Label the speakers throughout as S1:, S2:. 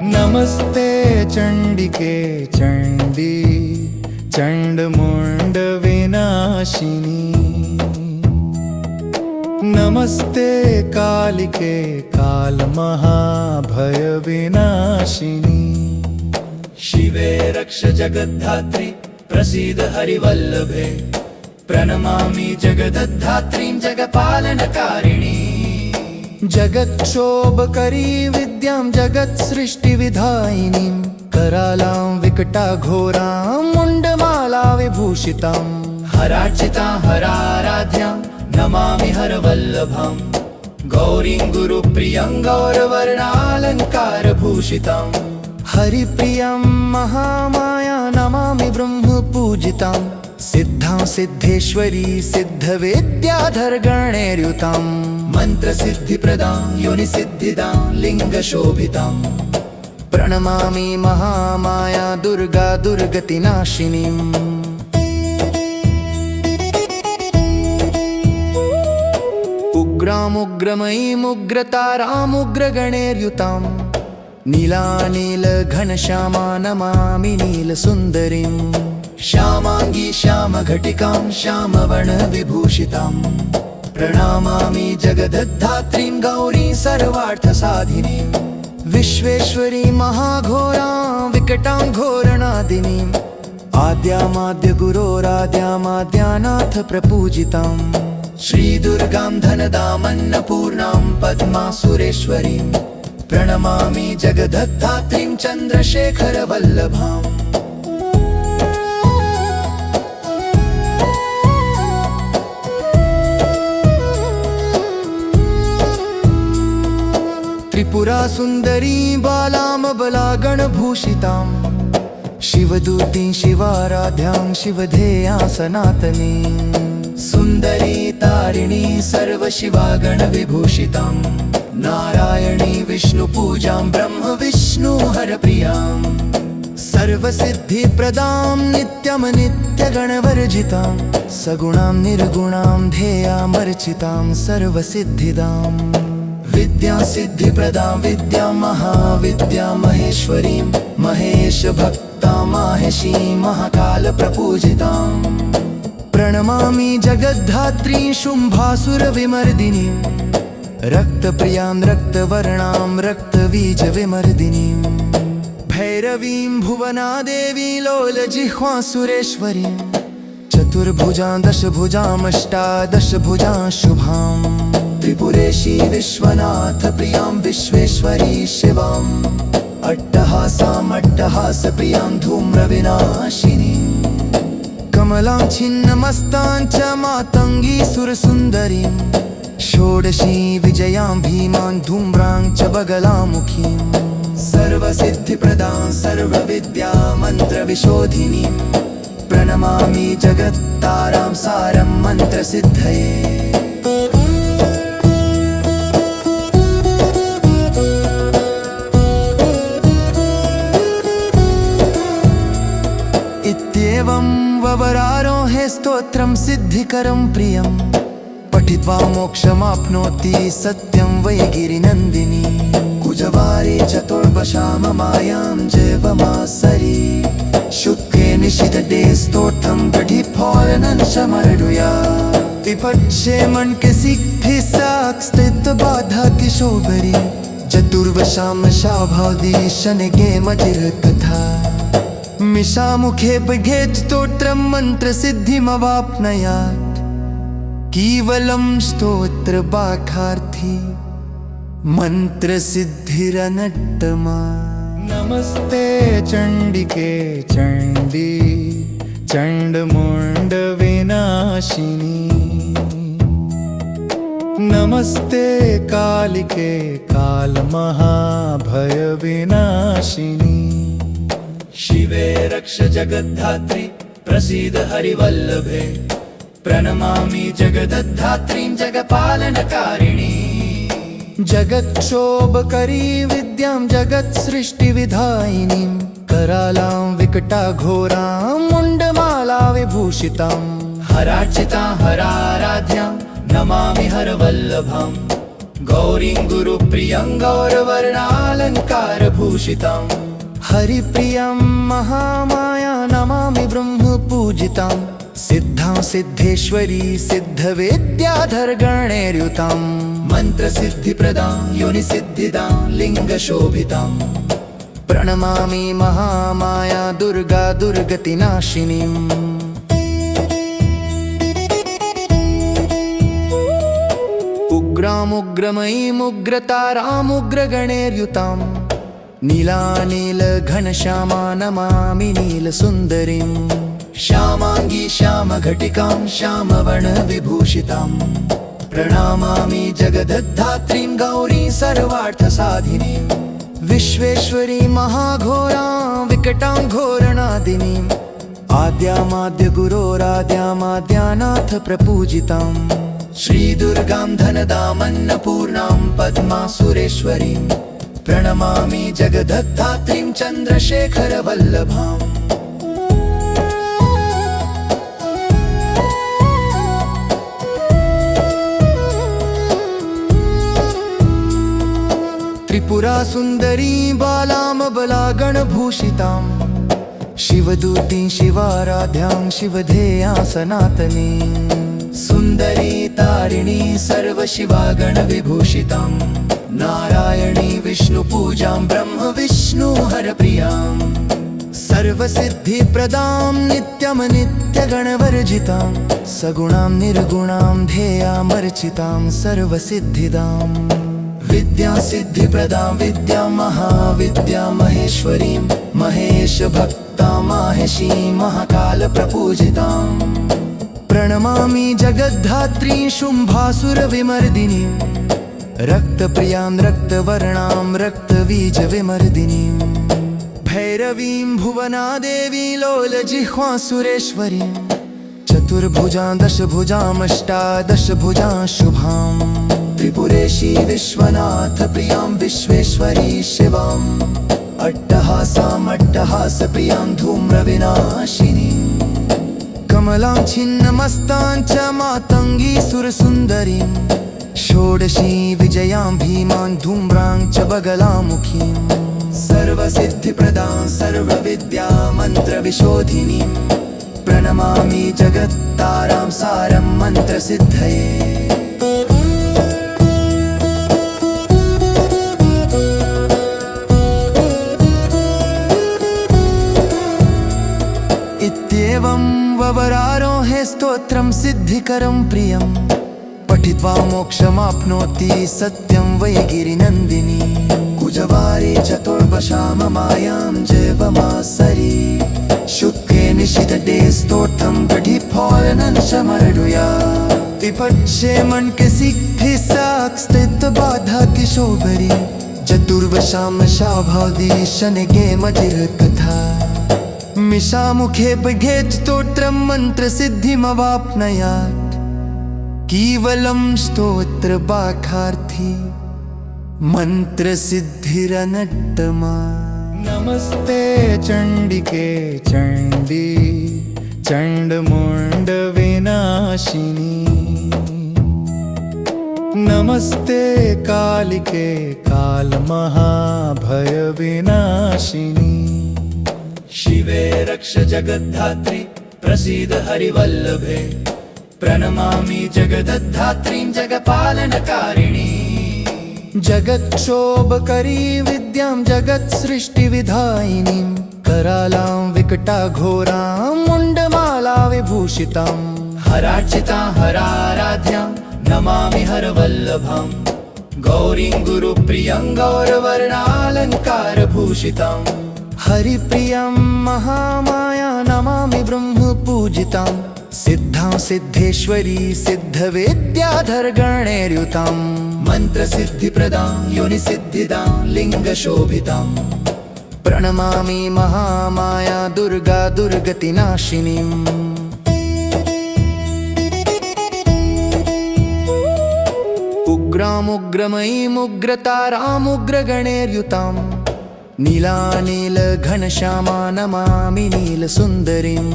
S1: नमस्ते चंडिके चंडी चंडमुंड विनाशिनी। नमस्ते कालिके काल महाभय विनाशिनी।
S2: शिवे रक्ष जगद्धात्री प्रसीद हरिवल्लभे। प्रणमामि जगद्धात्रीं जगपालनकारिणी।
S1: जगत्क्षोभकरी विद्यां जगत्सृष्टिविधायिनीं। करालां विकटाघोरां मुण्डमाला विभूषितां।
S2: हरार्चितां हराराध्यां नमामि हरवल्लभां। गौरीं गुरुप्रियं गौरवर्णालङ्कारभूषितां।
S1: हरिप्रियं महामाया नमामि ब्रह्मपूजितां। सिद्धां सिद्धेश्वरी सिद्धविद्याधर गणैर्युतां।
S2: मन्त्रसिद्धिप्रदां योनिसिद्धिदां लिङ्गशोभितां।
S1: प्रणमामि महामाया दुर्गा दुर्गतिनाशिनीम्। उग्रामुग्रमयीमुग्रतारामुग्रगणैर्युतां। नीलानीलघनश्यामा नमामि नीलसुन्दरीम्।
S2: श्यामाङ्गी श्यामघटिकां श्यामवर्णविभूषितां। प्रणमामि जगद्धात्रीं गौरी सर्वार्थसाधिनीं।
S1: विश्वेश्वरी महाघोरां विकटां घोरनादिनीम्। आद्यामाद्यगुरोराद्यामाद्यानाथ प्रपूजितां।
S2: श्रीदुर्गां धनदामन्नपूर्णां पद्मासुरेश्वरीं। प्रणमामि जगद्धात्रीं चन्द्रशेखरवल्लभाम्।
S1: त्रिपुरा सुन्दरी बालामबलागणभूषितां। शिवदूतीं शिवाराध्यां शिवधेयां सनातनी।
S2: सुन्दरी तारिणी सर्वशिवागणविभूषितां। नारायणी विष्णुपूजां ब्रह्म विष्णु हरप्रियां।
S1: सर्वसिद्धिप्रदां नित्यमनित्यगणवर्जितां। सगुणां निर्गुणां ध्येयामर्चितां सर्वसिद्धिदां।
S2: विद्या सिद्धिप्रदां विद्यां महाविद्यां महेश्वरीं। महेशभक्तां माहेशीं महाकाल प्रपूजितां।
S1: प्रणमामि जगद्धात्रीं शुम्भासुरविमर्दिनीं। रक्तप्रियां रक्तवर्णां रक्तबीजविमर्दिनीं। भैरवीं भुवनादेवीं लोलजिह्वां सुरेश्वरीं। चतुर्भुजां दशभुजामष्टादशभुजां शुभां।
S2: त्रिपुरेशी विश्वनाथ प्रियां विश्वेश्वरी शिवां। अट्टहासामट्टहासप्रियां धूम्रविनाशिनीं।
S1: कमलां छिन्नमस्तां च मातङ्गी सुरसुन्दरीं। षोडशी विजयां भीमां धूम्रां च बगलामुखीं।
S2: सर्वसिद्धिप्रदां सर्वविद्या मन्त्रविशोधिनीं। प्रणमामि जगत्तारां सारं मन्त्रसिद्धये।
S1: इत्येवं ववरारोहे स्तोत्रं सिद्धिकरं प्रियं। पठित्वा मोक्षमाप्नोति सत्यं वै गिरिनन्दिनी।
S2: कुजवारे चतुर्दशाममायां जैवमासरी। शुक्ले निशितडे स्तोत्रं गढिफलनं समर्डुया।
S1: विपक्षे मन के सिद्धि साक्षित बाधा किशोभरी। चतुर्वशाम शाभादी शनगे मतिर कथा। मिषामुखे पठेत् स्तोत्रं मन्त्रसिद्धिमवाप्नुयात्। केवलं स्तोत्रबाखार्थी मन्त्रसिद्धिरनट्टमा। नमस्ते चंडिके चंडी चंडमुंड विनाशिनी। नमस्ते कालिके काल महाभय विनाशिनी।
S2: शिवे रक्ष जगद्धात्री प्रसीद हरिवल्लभे। प्रणमामि जगद्धात्रीं जगपालनकारिणी।
S1: जगत्क्षोभकरी विद्यां जगत्सृष्टिविधायिनीं। करालां विकटाघोरां मुण्डमाला विभूषितां।
S2: हरार्चितां हराराध्यां नमामि हरवल्लभां। गौरीं गुरुप्रियं गौरवर्णालङ्कारभूषिताम्
S1: हरिप्रियं महामाया नमामि ब्रह्मपूजितां सिद्धां सिद्धेश्वरी सिद्धविद्याधरगणैर्युतां
S2: मन्त्रसिद्धिप्रदां योनिसिद्धिदां लिङ्गशोभिताम्
S1: प्रणमामि महामाया दुर्गा दुर्गतिनाशिनीम् उग्रामुग्रमयीमुग्रतारामुग्रगणैर्युतां नीलानीलघनश्यामा नमामि नीलसुन्दरीम्
S2: श्यामाङ्गी श्यामघटिकां श्यामवर्णविभूषिताम् प्रणमामि जगद्धात्रीं गौरी सर्वार्थसाधिनीम्
S1: विश्वेश्वरी महाघोरां विकटां घोरणादिनीम् आद्यामाद्यगुरोराद्यामाद्यानाथ प्रपूजिताम्
S2: श्रीदुर्गां धनदामन्नपूर्णां पद्मासुरेश्वरीं प्रणमामि जगद्धात्रीं चन्द्रशेखरवल्लभाम्
S1: त्रिपुरा सुन्दरी बालामबलागणभूषितां शिवदूतीं शिवाराध्यां शिवधेयां सनातनीं
S2: सुन्दरी तारिणी सर्वशिवागणविभूषितां नारायणी विष्णुपूजां ब्रह्म विष्णु हरप्रियां
S1: सर्वसिद्धिप्रदां नित्यमनित्यगणवर्जितां सगुणां निर्गुणां ध्येयामर्चितां सर्वसिद्धिदां
S2: विद्या सिद्धिप्रदां विद्या महाविद्या महेश्वरीं महेशभक्तां माहेशीं महाकालप्रपूजिताम्
S1: प्रणमामि जगद्धात्रीं शुम्भासुरविमर्दिनीं रक्तप्रियां रक्तवर्णां रक्तबीजविमर्दिनीं भैरवीं भुवनादेवी लोलजिह्वां सुरेश्वरीं चतुर्भुजां दशभुजामष्टादशभुजां शुभां
S2: त्रिपुरेशी विश्वनाथ प्रियां विश्वेश्वरी शिवाम् अट्टहासामट्टहासप्रियां धूम्रविनाशिनीं
S1: कमलां छिन्नमस्तां च मातङ्गी सुरसुन्दरीं षोडशी विजयां भीमां धूम्रां च बगलामुखीं
S2: सर्वसिद्धिप्रदां सर्वविद्या मन्त्रविशोधिनीं प्रणमामि जगत्तारां सारं मन्त्रसिद्धये
S1: इत्येवं ववरारोहे स्तोत्रं सिद्धिकरं प्रियं पठित्वा मोक्षमाप्नोति सत्यं वै गिरिनन्दिनी
S2: कुजवारे चतुर्दशाममायां जैवमासरी शुक्ले निशितटे स्तोत्रं गढिफोलनं समर्डुया
S1: तिपक्षे मन के सिद्धि साक्षित बाधा किशोभरी चतुर्वशाम शाभादी शनगे मजिर कथा मिषामुखे बघे स्तोत्रं मन्त्रसिद्धिमवाप्नयात् केवलं स्तोत्रबाखार्थी मन्त्रसिद्धिरनट्टमा नमस्ते चण्डिके चण्डी चण्डमुण्डविनाशिनी नमस्ते कालिके कालमहाभयविनाशिनी
S2: शिवे रक्ष जगद्धात्री प्रसीद हरिवल्लभे प्रणमामि जगद्धात्रीं जगपालनकारिणी
S1: जगत्क्षोभकरी विद्यां जगत्सृष्टिविधायिनीं करालां विकटाघोरां मुण्डमाला विभूषितां
S2: हरार्चितां हराराध्यां नमामि हरवल्लभां गौरीं गुरुप्रियं गौरवर्णालङ्कारभूषितां
S1: हरिप्रियं महामाया नमामि ब्रह्मपूजितां सिद्धां सिद्धेश्वरी सिद्धविद्याधरगणैर्युतां
S2: मन्त्रसिद्धिप्रदां योनिसिद्धिदां लिङ्गशोभिताम्
S1: प्रणमामि महामाया दुर्गा दुर्गतिनाशिनीम् उग्रामुग्रमयीमुग्रतारामुग्रगणैर्युतां नीलानीलघनश्यामा नमामि नीलसुन्दरीम्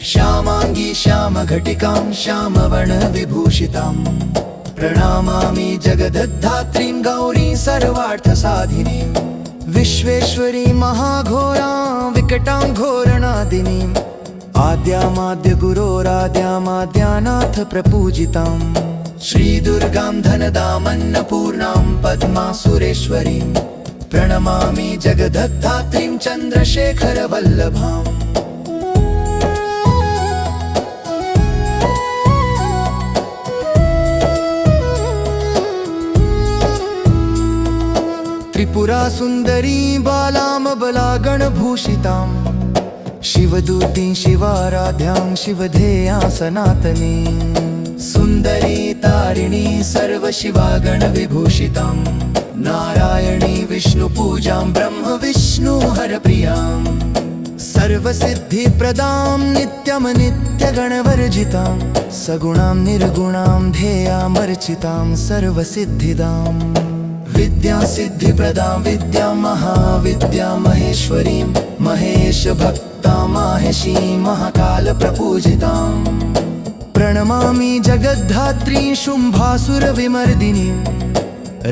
S2: श्यामाङ्गी श्यामघटिकां श्यामवर्णविभूषिताम् प्रणमामि जगद्धात्रीं गौरीं सर्वार्थसाधिनीं
S1: विश्वेश्वरी महाघोरां विकटां घोरणादिनीम् आद्यामाद्य गुरोराद्यामाद्यानाथ प्रपूजितां
S2: श्रीदुर्गां धनदामन्नपूर्णां पद्मासुरेश्वरीं प्रणमामि जगद्धात्रीं चन्द्रशेखरवल्लभाम्
S1: त्रिपुरा सुन्दरी बालामबलागणभूषितां शिवदूतीं शिवाराध्यां शिवधेयां सनातनीं
S2: सुन्दरी तारिणी सर्वशिवागणविभूषितां नारायणी विष्णुपूजां ब्रह्म विष्णु हरप्रियां
S1: सर्वसिद्धिप्रदां नित्यमनित्यगणवर्जितां सगुणां निर्गुणां ध्येयामर्चितां सर्वसिद्धिदां
S2: विद्यासिद्धिप्रदां विद्यां महाविद्यां महेश्वरीं महेशभक्तां माहेशीं महाकालप्रपूजितां
S1: प्रणमामि जगद्धात्रीं शुम्भासुरविमर्दिनीं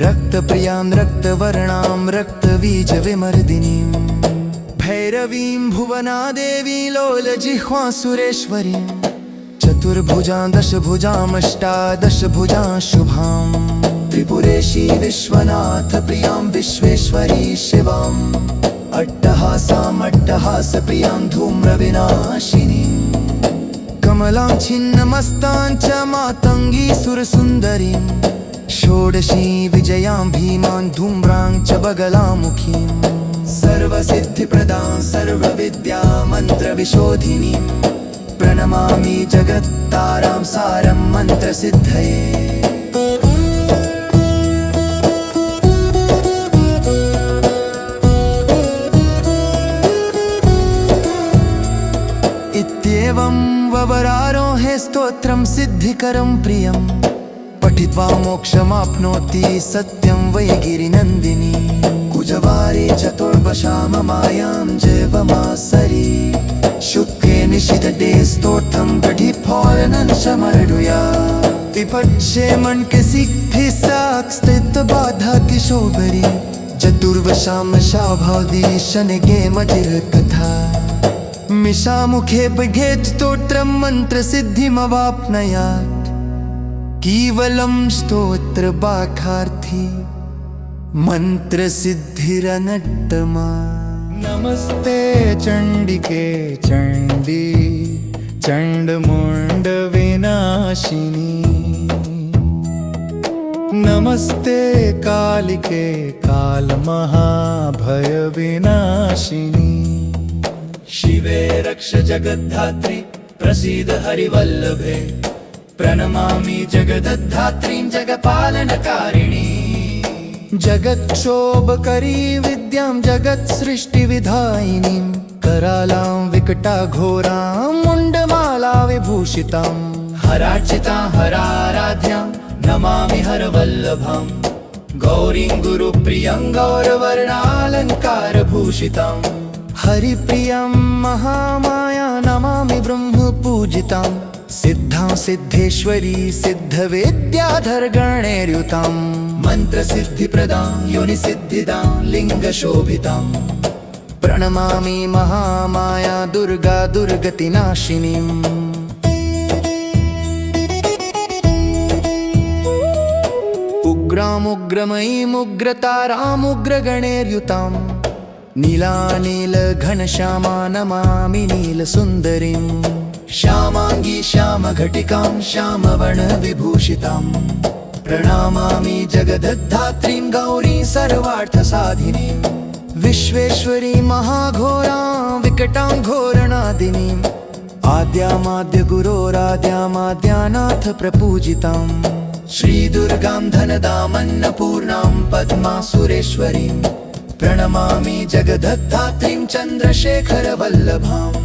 S1: रक्तप्रियां रक्तवर्णां रक्तबीजविमर्दिनीं भैरवीं भुवनादेवीं लोलजिह्वासुरेश्वरीं चतुर्भुजां दशभुजामष्टादशभुजां शुभाम्
S2: त्रिपुरेशी विश्वनाथ प्रियां विश्वेश्वरी शिवाम् अट्टहासामट्टहासप्रियां धूम्रविनाशिनीं
S1: कमलां छिन्नमस्तां च मातङ्गी सुरसुन्दरीं षोडशी विजयां भीमां धूम्रां च बगलामुखीं
S2: सर्वसिद्धिप्रदां सर्वविद्या मन्त्रविशोधिनीं प्रणमामि जगत्तारां सारं मन्त्रसिद्धये
S1: इत्येवं ववरारोहे स्तोत्रं सिद्धिकरं प्रियं पठित्वा मोक्षमाप्नोति सत्यं वै गिरिनन्दिनी
S2: कुजवारे चतुर्दशां मायां जैवमासरी शुक्ले निशितटे स्तोत्रं पठिफोलनं समर्डुया
S1: विपक्षे मन के सिद्धि साक स्थित बाधा किशोबरी चतुर्वशां शाभादी शनगे मजिर कथा मिशा मुखे बघेत स्तोत्रं मन्त्रसिद्धिमवाप्नयात् केवलं स्तोत्रबाखार्थी मन्त्रसिद्धिरनट्टमा
S3: नमस्ते चण्डिके चण्डी चण्डमुण्डविनाशिनी नमस्ते कालिके कालमहाभयविनाशिनी
S2: शिवे रक्ष जगद्धात्री प्रसीद हरिवल्लभे प्रणमामि जगद्धात्रीं जगपालनकारिणी
S1: जगत्क्षोभकरी विद्यां जगत्सृष्टिविधायिनीं करालां विकटाघोरां मुण्डमाला विभूषितां
S2: हरार्चितां हराराध्यां नमामि हरवल्लभां गौरीं गुरुप्रियं गौरवर्णालङ्कारभूषितां
S1: हरिप्रियं महामाया नमामि ब्रह्मपूजितां सिद्धां सिद्धेश्वरी सिद्धविद्याधरगणैर्युतां
S2: मन्त्रसिद्धिप्रदां योनिसिद्धिदां लिङ्गशोभितां
S1: प्रणमामि महामाया दुर्गा दुर्गतिनाशिनीम् उग्रामुग्रमयीमुग्रतारामुग्रगणैर्युतां नीलानीलघनश्यामा नमामि नीलसुन्दरीं
S2: श्यामाङ्गी श्यामघटिकां श्यामवर्णविभूषितां प्रणमामि जगद्धात्रीं गौरीं सर्वार्थसाधिनीं
S1: विश्वेश्वरी महाघोरां विकटां घोरणादिनीम् आद्यामाद्य गुरोराद्यामाद्यानाथ प्रपूजितां
S2: श्रीदुर्गां धनदामन्नपूर्णां पद्मासुरेश्वरीं प्रणमामि जगद्धात्रीं चन्द्रशेखरवल्लभाम्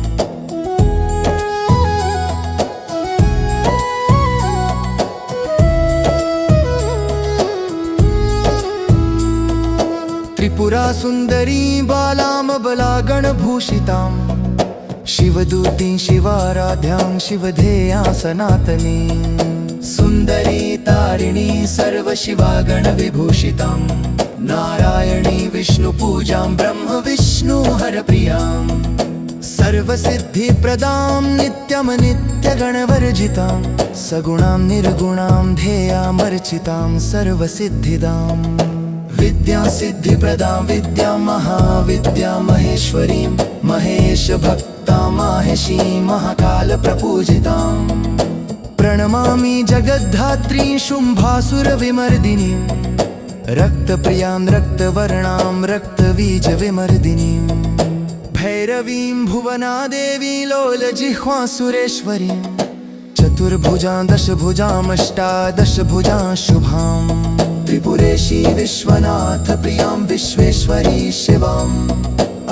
S1: त्रिपुरा सुन्दरी बालामबलागणभूषितां शिवदूतीं शिवाराध्यां शिवधेयां सनातनीं
S2: सुन्दरी तारिणी सर्वशिवागणविभूषितां नारायणी विष्णुपूजां ब्रह्म विष्णु हरप्रियां
S1: सर्वसिद्धिप्रदां नित्यं नित्यगणवर्जितां सगुणां निर्गुणां ध्येयामर्चितां सर्वसिद्धिदां
S2: विद्यां सिद्धिप्रदां विद्यां महाविद्यां महेश्वरीं महेशभक्तां माहेशीं महाकालप्रपूजितां
S1: प्रणमामि जगद्धात्रीं शुम्भासुरविमर्दिनीं रक्तप्रियां रक्तवर्णां रक्तबीजविमर्दिनीं भैरवीं भुवनादेवीं लोलजिह्वासुरेश्वरीं चतुर्भुजां दशभुजामष्टादशभुजां शुभां
S2: त्रिपुरेशी विश्वनाथ प्रियां विश्वेश्वरी शिवाम्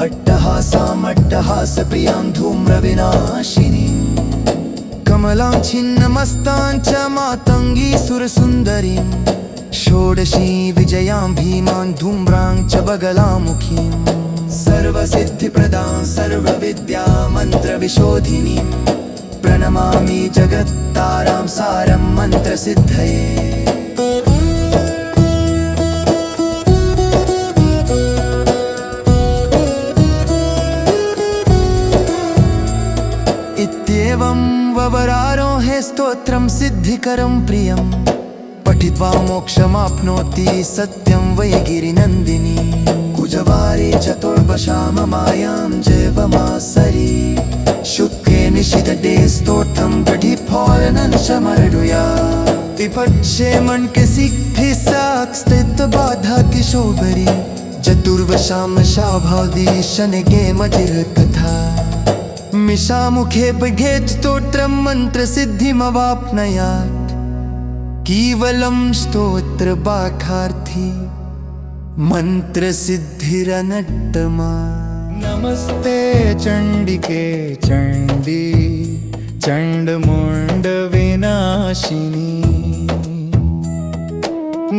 S2: अट्टहासामट्टहासप्रियां धूम्रविनाशिनीं
S1: कमलां छिन्नमस्तां च मातङ्गी सुरसुन्दरीं षोडशी विजयां भीमां धूम्रां च बगलामुखीं
S2: सर्वसिद्धिप्रदां सर्वविद्या मन्त्रविशोधिनीं प्रणमामि जगत्तारां सारं मन्त्रसिद्धये
S1: इत्येवं ववरारोहे स्तोत्रं सिद्धिकरं प्रियं पठित्वा मोक्षमाप्नोति सत्यं वै गिरिनन्दिनी
S2: कुजवारे चतुर्भशाम मायां जैवमासरी शुक्ले निशितटे स्तोत्रं गढिफौलनं समर्डुया
S1: विपक्षे मन के सिद्धि साक स्थित बाधा किशोभरी चतुर्वशाम शाभादी शनगे मजिर कथा मिषामुखे बघे स्तोत्रं मन्त्रसिद्धिमवाप्नयात् केवलं स्तोत्रबाखार्थी मन्त्रसिद्धिरनट्टमा
S3: नमस्ते चण्डिके चण्डी चण्डमुण्डविनाशिनी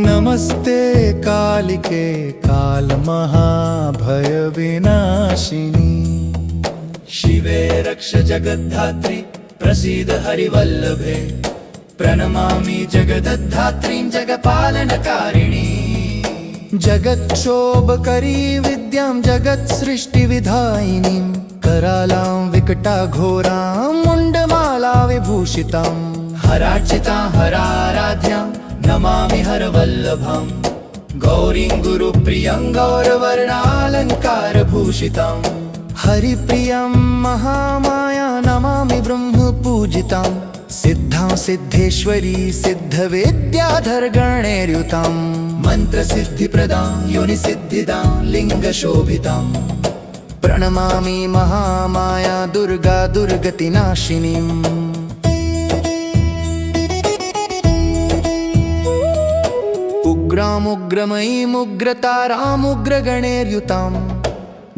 S3: नमस्ते कालिके कालमहाभयविनाशिनी
S2: शिवे रक्ष जगद्धात्री प्रसीद हरिवल्लभे प्रणमामि जगद्धात्रीं जगपालनकारिणी
S1: जगत्क्षोभकरी विद्यां जगत्सृष्टिविधायिनीं करालां विकटाघोरां मुण्डमाला विभूषितां
S2: हरार्चितां हराराध्यां नमामि हरवल्लभां गौरीं गुरुप्रियं गौरवर्णालङ्कारभूषितां
S1: हरिप्रियं महामाया नमामि ब्रह्मपूजितां सिद्धां सिद्धेश्वरी सिद्धविद्याधरगणैर्युतां
S2: मन्त्रसिद्धिप्रदां योनिसिद्धिदां लिङ्गशोभितां
S1: प्रणमामि महामाया दुर्गा दुर्गतिनाशिनीम् उग्रामुग्रमयीमुग्रतारामुग्रगणैर्युतां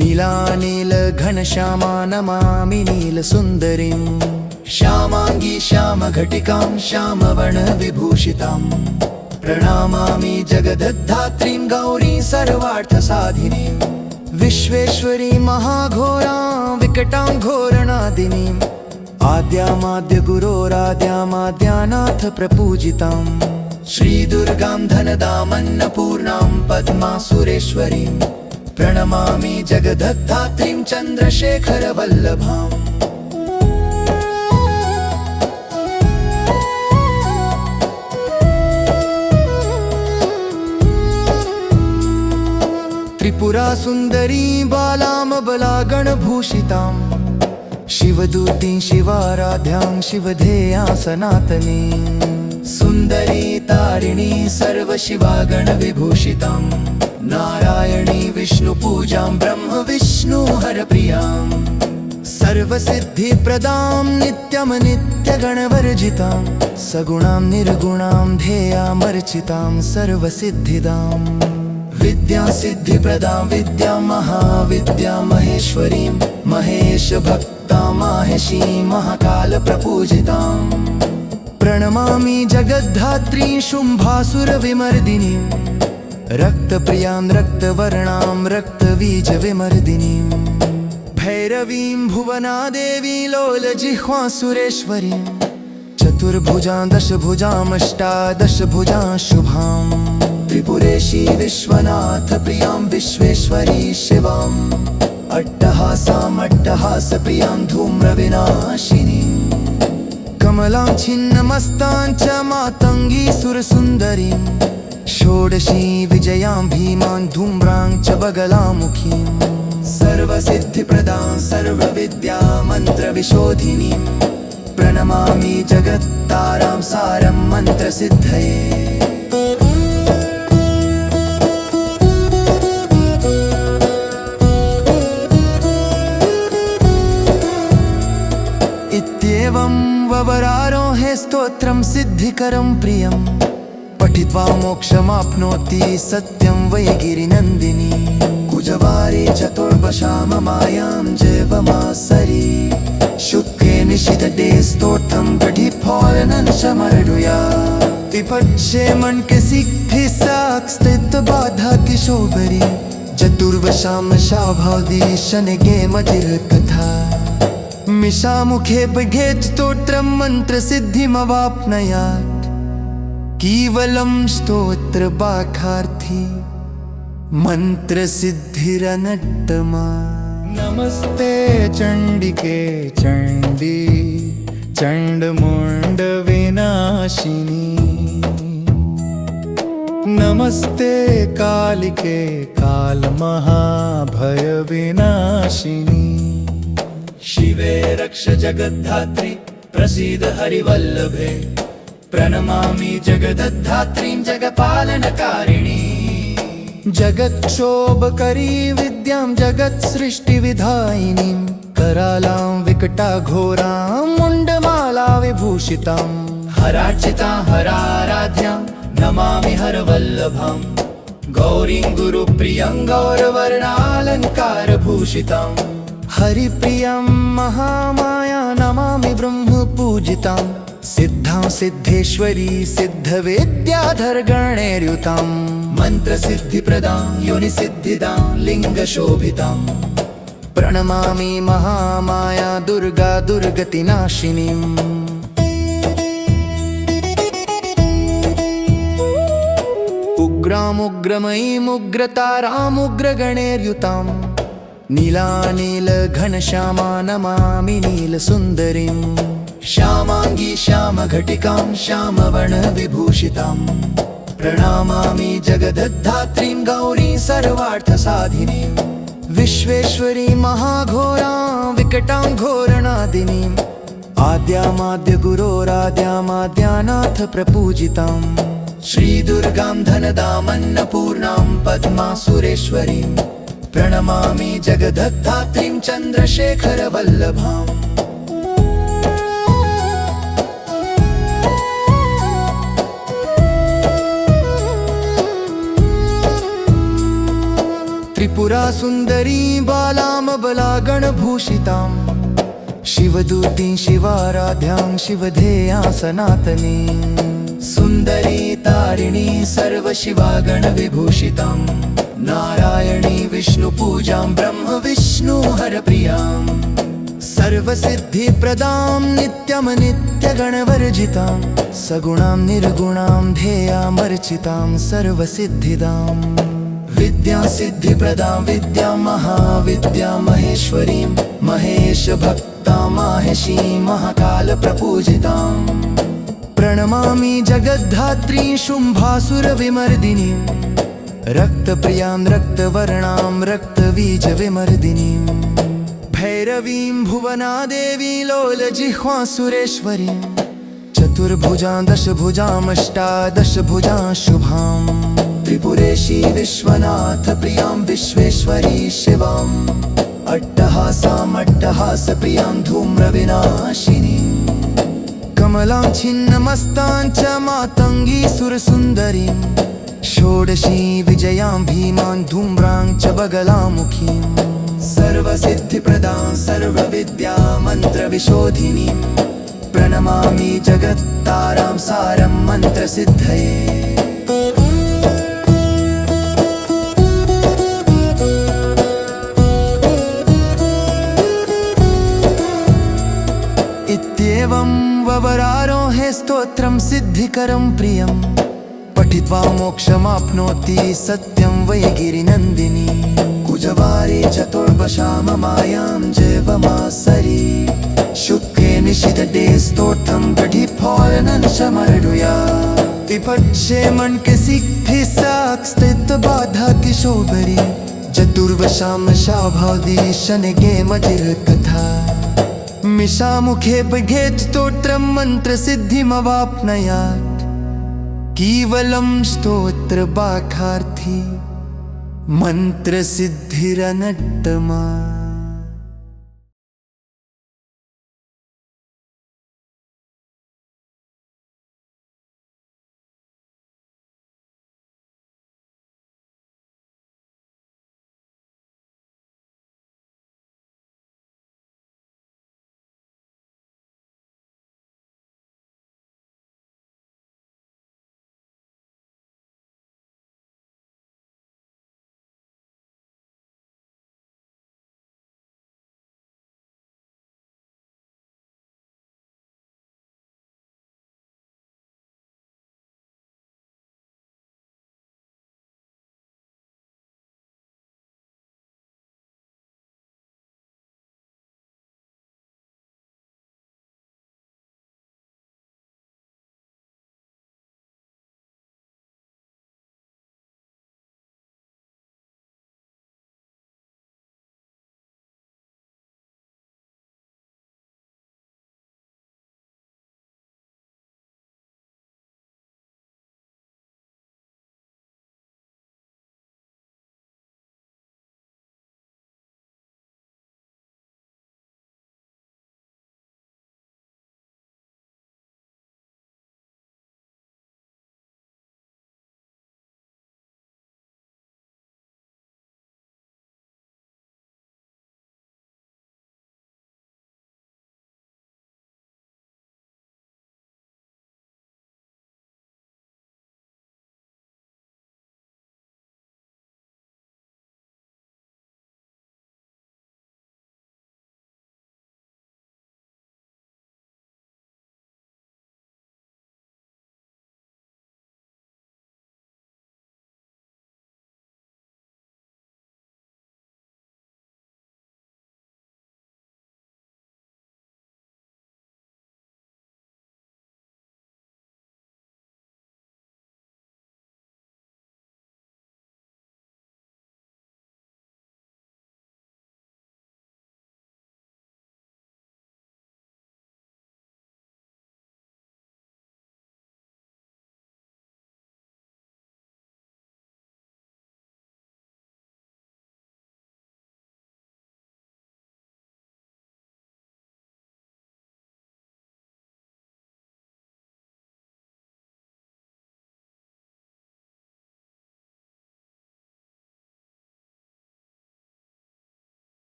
S1: नीलानीलघनश्यामा नमामि नीलसुन्दरीं
S2: श्यामाङ्गी श्यामघटिकां श्यामवर्णविभूषितां प्रणमामि जगद्धात्रीं गौरीं सर्वार्थसाधिनीं
S1: विश्वेश्वरी महाघोरां विकटां घोरणादिनीम् आद्यामाद्यगुरोराद्यामाद्यानाथ प्रपूजितां
S2: श्रीदुर्गां धनदामन्नपूर्णां पद्मासुरेश्वरीं प्रणमामि जगद्धात्रीं चन्द्रशेखरवल्लभाम्
S1: त्रिपुरासुन्दरी बालामबलागणभूषितां शिवदूतीं शिवाराध्यां शिवधेयां सनातनीं
S2: सुन्दरी तारिणी सर्वशिवागणविभूषितां नारायणी विष्णुपूजां ब्रह्म विष्णु हरप्रियां
S1: सर्वसिद्धिप्रदां नित्यं नित्यगणवर्जितां सगुणां निर्गुणां ध्येयामर्चितां सर्वसिद्धिदां
S2: विद्यां सिद्धिप्रदां विद्यां महाविद्यां महेश्वरीं महेशभक्तां माहेशीं महाकालप्रपूजितां
S1: प्रणमामि जगद्धात्रीं शुम्भासुरविमर्दिनीं रक्तप्रियां रक्तवर्णां रक्तबीजविमर्दिनीं भैरवीं भुवनादेवीं लोलजिह्वासुरेश्वरीं चतुर्भुजां दशभुजामष्टादशभुजां शुभाम्
S2: त्रिपुरेशी विश्वनाथ प्रियां विश्वेश्वरी शिवाम् अट्टहासामट्टहासप्रियां धूम्रविनाशिनीम्
S1: कमलां छिन्नमस्तां च मातङ्गी सुरसुन्दरीं षोडशी विजयां भीमां धूम्रां च बगलामुखीम्
S2: सर्वसिद्धिप्रदां सर्वविद्या मन्त्रविशोधिनीं प्रणमामि जगत्तारां सारं मन्त्रसिद्धये
S1: इत्येवं ववरारोहे स्तोत्रं सिद्धिकरं प्रियं पठित्वा मोक्षमाप्नोति सत्यं वै गिरिनन्दिनी
S2: कुजवारे चतुर्दशाममायां जैवमासरी शुक्ले निशितटे स्तोत्रं गढिफलनं समर्डुया
S1: विपक्षे मन के सिद्धि साक् स्थित बाधा किशोबरी चतुर्वशाम शाभादी शनगे मधिर कथा मिषामुखे बघेत स्तोत्रं मन्त्रसिद्धिमवाप्नयात् केवलं स्तोत्रबाखार्थी मन्त्रसिद्धिरनट्टमा
S3: नमस्ते चण्डिके चण्डी चण्डमुण्डविनाशिनी नमस्ते कालिके कालमहाभयविनाशिनी
S2: शिवे रक्ष जगद्धात्री प्रसीद हरिवल्लभे प्रणमामि जगद्धात्रीं जगपालनकारिणी
S1: जगत्क्षोभकरी विद्यां जगत्सृष्टिविधायिनीं करालां विकटाघोरां मुण्डमाला विभूषितां
S2: हरार्चितां हराराध्यां नमामि हरवल्लभां गौरीं गुरुप्रियं गौरवर्णालङ्कारभूषितां
S1: हरिप्रियं महामाया नमामि ब्रह्मपूजितां सिद्धां सिद्धेश्वरी सिद्धविद्याधरगणैर्युतां
S2: मन्त्रसिद्धिप्रदां योनिसिद्धिदां लिङ्गशोभितां
S1: प्रणमामि महामाया दुर्गा दुर्गतिनाशिनीम् उग्रामुग्रमयीमुग्रतारामुग्रगणैर्युतां नीलानीलघनश्यामा नमामि नीलसुन्दरीम्
S2: श्यामाङ्गी श्यामघटिकां श्यामवर्णविभूषितां प्रणमामि जगद्धात्रीं गौरीं सर्वार्थसाधिनीं
S1: विश्वेश्वरी महाघोरां विकटां घोरणादिनीम् आद्यामाद्यगुरोराद्यामाद्यानाथ प्रपूजितां
S2: श्रीदुर्गां धनदामन्नपूर्णां पद्मासुरेश्वरीं प्रणमामि जगद्धात्रीं चन्द्रशेखरवल्लभाम्
S1: त्रिपुरा सुन्दरी बालामबलागणभूषितां शिवदूतीं शिवाराध्यां शिवधेयां सनातनीं
S2: सुन्दरी तारिणी सर्वशिवागणविभूषितां नारायणी विष्णुपूजां ब्रह्म विष्णुहरप्रियां
S1: सर्वसिद्धिप्रदां नित्यमनित्यगणवर्जितां सगुणां निर्गुणां ध्येयामर्चितां सर्वसिद्धिदां
S2: विद्या सिद्धिप्रदां विद्यां महाविद्यां महेश्वरीं महेशभक्तां माहेशीं महाकालप्रपूजितां
S1: प्रणमामि जगद्धात्रीं शुम्भासुरविमर्दिनीं रक्तप्रियां रक्तवर्णां रक्तबीजविमर्दिनीं भैरवीं भुवनादेवी लोलजिह्वां सुरेश्वरीं चतुर्भुजां दशभुजामष्टादशभुजां शुभाम्
S2: त्रिपुरेशी विश्वनाथ प्रियां विश्वेश्वरी शिवाम् अट्टहासामट्टहासप्रियां धूम्रविनाशिनीं
S1: कमलां छिन्नमस्तां च मातङ्गी सुरसुन्दरीं षोडशी विजयां भीमां धूम्रां च बगलामुखीं
S2: सर्वसिद्धिप्रदां सर्वविद्या मन्त्रविशोधिनीं प्रणमामि जगत्तारां सारं मन्त्रसिद्धये
S1: इत्येवं सर्ववरारोहे स्तोत्रं सिद्धिकरं प्रियं पठित्वा मोक्षमाप्नोति सत्यं वै गिरिनन्दिनी
S2: कुजवारे चतुर्भशाममायां जैवमासरी शुक्ले निशितटे स्तोत्रं गढिफोलनं समर्डुया
S1: विपक्षे मन के सिद्धि साक्षित बाधा किशोबरी चतुर्वशाम शाभादी शनगे मजिर कथा मिशा मुखे बघे स्तोत्रं मंत्र सिद्धिमवाप्नयात् केवलं स्तोत्र बाखार्थी मंत्र सिद्धिरनट्टमा।